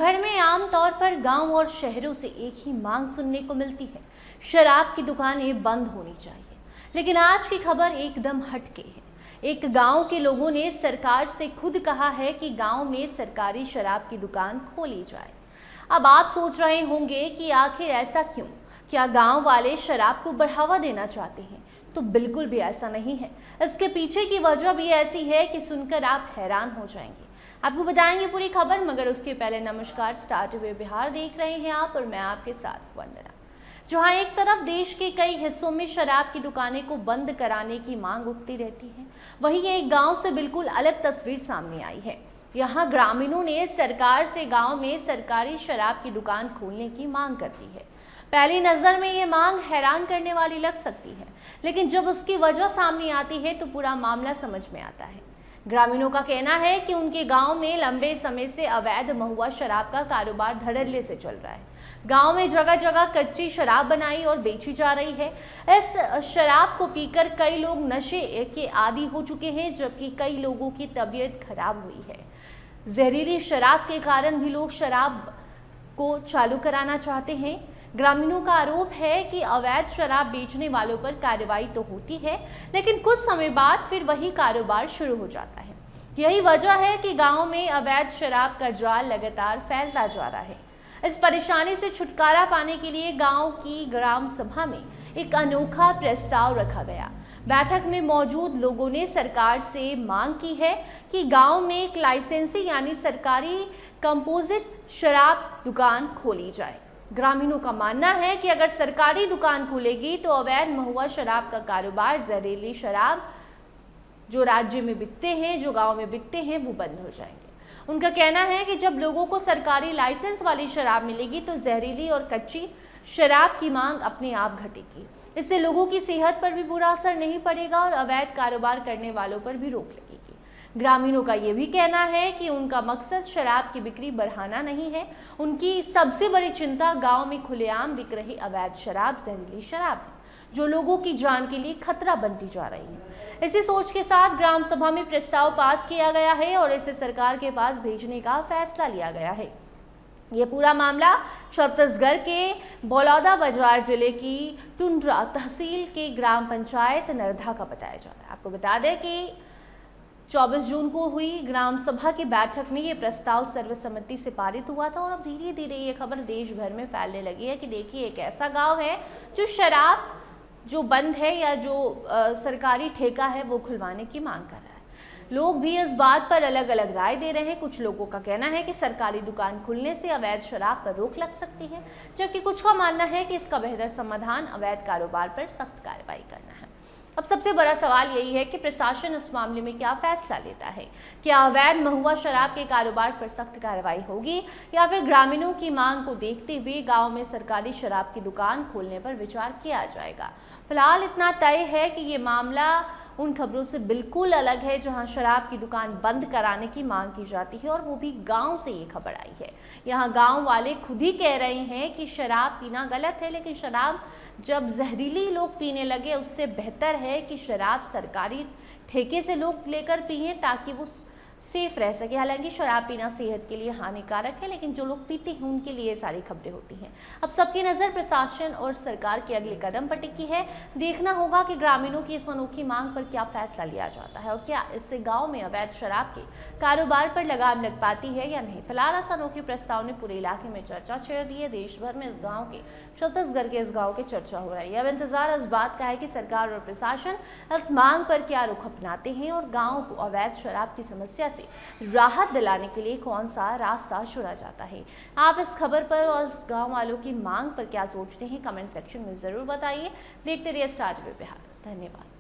भर में आमतौर पर गांव और शहरों से एक ही मांग सुनने को मिलती है, शराब की दुकानें बंद होनी चाहिए। लेकिन आज की खबर एकदम हटके है। एक गांव के लोगों ने सरकार से खुद कहा है कि गांव में सरकारी शराब की दुकान खोली जाए। अब आप सोच रहे होंगे कि आखिर ऐसा क्यों? क्या गांव वाले शराब को बढ़ावा देना चाहते हैं? तो बिल्कुल भी ऐसा नहीं है। इसके पीछे की वजह भी ऐसी है कि सुनकर आप हैरान हो जाएंगे। आपको बताएंगे पूरी खबर, मगर उसके पहले नमस्कार, स्टार्ट वे बिहार देख रहे हैं आप और मैं आपके साथ वंदना। जहां एक तरफ देश के कई हिस्सों में शराब की दुकानें को बंद कराने की मांग उठती रहती है, वहीं एक गांव से बिल्कुल अलग तस्वीर सामने आई है। यहाँ ग्रामीणों ने सरकार से गांव में सरकारी शराब की दुकान खोलने की मांग कर दी है। पहली नजर में ये मांग हैरान करने वाली लग सकती है, लेकिन जब उसकी वजह सामने आती है तो पूरा मामला समझ में आता है। ग्रामीणों का कहना है कि उनके गांव में लंबे समय से अवैध महुआ शराब का कारोबार धड़ल्ले से चल रहा है। गांव में जगह जगह कच्ची शराब बनाई और बेची जा रही है। इस शराब को पीकर कई लोग नशे के आदी हो चुके हैं, जबकि कई लोगों की तबीयत खराब हुई है। जहरीली शराब के कारण भी लोग शराब को चालू कराना चाहते हैं। ग्रामीणों का आरोप है कि अवैध शराब बेचने वालों पर कार्रवाई तो होती है, लेकिन कुछ समय बाद फिर वही कारोबार शुरू हो जाता है। यही वजह है कि गांव में अवैध शराब का जाल लगातार फैलता जा रहा है। इस परेशानी से छुटकारा पाने के लिए गांव की ग्राम सभा में एक अनोखा प्रस्ताव रखा गया। बैठक में मौजूद लोगों ने सरकार से मांग की है कि गांव में एक लाइसेंसी यानी सरकारी कंपोजिट शराब दुकान खोली जाए। ग्रामीणों का मानना है कि अगर सरकारी दुकान खुलेगी तो अवैध महुआ शराब का कारोबार, जहरीली शराब जो राज्य में बिकते हैं, जो गांव में बिकते हैं, वो बंद हो जाएंगे। उनका कहना है कि जब लोगों को सरकारी लाइसेंस वाली शराब मिलेगी तो जहरीली और कच्ची शराब की मांग अपने आप घटेगी। इससे लोगों की सेहत पर भी बुरा असर नहीं पड़ेगा और अवैध कारोबार करने वालों पर भी रोक लगेगी। ग्रामीणों का ये भी कहना है कि उनका मकसद शराब की बिक्री बढ़ाना नहीं है। उनकी सबसे बड़ी चिंता गांव में खुलेआम बिक रही अवैध शराब, जहरीली शराब है, जो लोगों की जान के लिए खतरा बनती जा रही है। इसी सोच के साथ ग्राम सभा में प्रस्ताव पास किया गया है और इसे सरकार के पास भेजने का फैसला लिया गया है। ये पूरा मामला छत्तीसगढ़ के बलौदा बाजार जिले की टुंड्रा तहसील के ग्राम पंचायत नरधा का बताया जा रहा है। आपको बता दें कि 24 जून को हुई ग्राम सभा की बैठक में ये प्रस्ताव सर्वसम्मति से पारित हुआ था और अब धीरे धीरे ये खबर देश भर में फैलने लगी है कि देखिए, एक ऐसा गांव है जो शराब जो बंद है या जो सरकारी ठेका है वो खुलवाने की मांग कर रहा है। लोग भी इस बात पर अलग अलग राय दे रहे हैं। कुछ लोगों का कहना है कि सरकारी दुकान खुलने से अवैध शराब पर रोक लग सकती है, जबकि कुछ का मानना है कि इसका बेहतर समाधान अवैध कारोबार पर सख्त कार्रवाई करना है। अब सबसे बड़ा सवाल यही है कि प्रशासन इस मामले में क्या फैसला लेता है। क्या अवैध महुआ शराब के कारोबार पर सख्त कार्रवाई होगी या फिर ग्रामीणों की मांग को देखते हुए गांव में सरकारी शराब की दुकान खोलने पर विचार किया जाएगा। फिलहाल इतना तय है कि ये मामला उन खबरों से बिल्कुल अलग है जहां शराब की दुकान बंद कराने की मांग की जाती है, और वो भी गांव से ये खबर आई है। यहाँ गांव वाले खुद ही कह रहे हैं कि शराब पीना गलत है, लेकिन शराब जब जहरीली लोग पीने लगे उससे बेहतर है कि शराब सरकारी ठेके से लोग लेकर पिए ताकि वो सेफ रह सके। हालांकि शराब पीना सेहत के लिए हानिकारक है, लेकिन जो लोग पीते हैं उनके लिए सारी खबरें होती हैं। अब सबकी नज़र प्रशासन और सरकार के अगले कदम पर टिकी है। देखना होगा कि ग्रामीणों की इस अनोखी मांग पर क्या फैसला लिया जाता है और क्या इससे गांव में अवैध शराब के कारोबार पर लगाम लग पाती है या नहीं। फिलहाल इस अनोखे प्रस्ताव ने पूरे इलाके में चर्चा छेड़ दी है। देश भर में इस गाँव के, छत्तीसगढ़ के इस गाँव की चर्चा हो रही है। अब इंतजार इस बात का है कि सरकार और प्रशासन इस मांग पर क्या रुख अपनाते हैं और गाँव को अवैध शराब की समस्या से राहत दिलाने के लिए कौन सा रास्ता चुना जाता है। आप इस खबर पर और इस गांव वालों की मांग पर क्या सोचते हैं, कमेंट सेक्शन में जरूर बताइए। देखते रहिए स्टार्ट वे बिहार। धन्यवाद।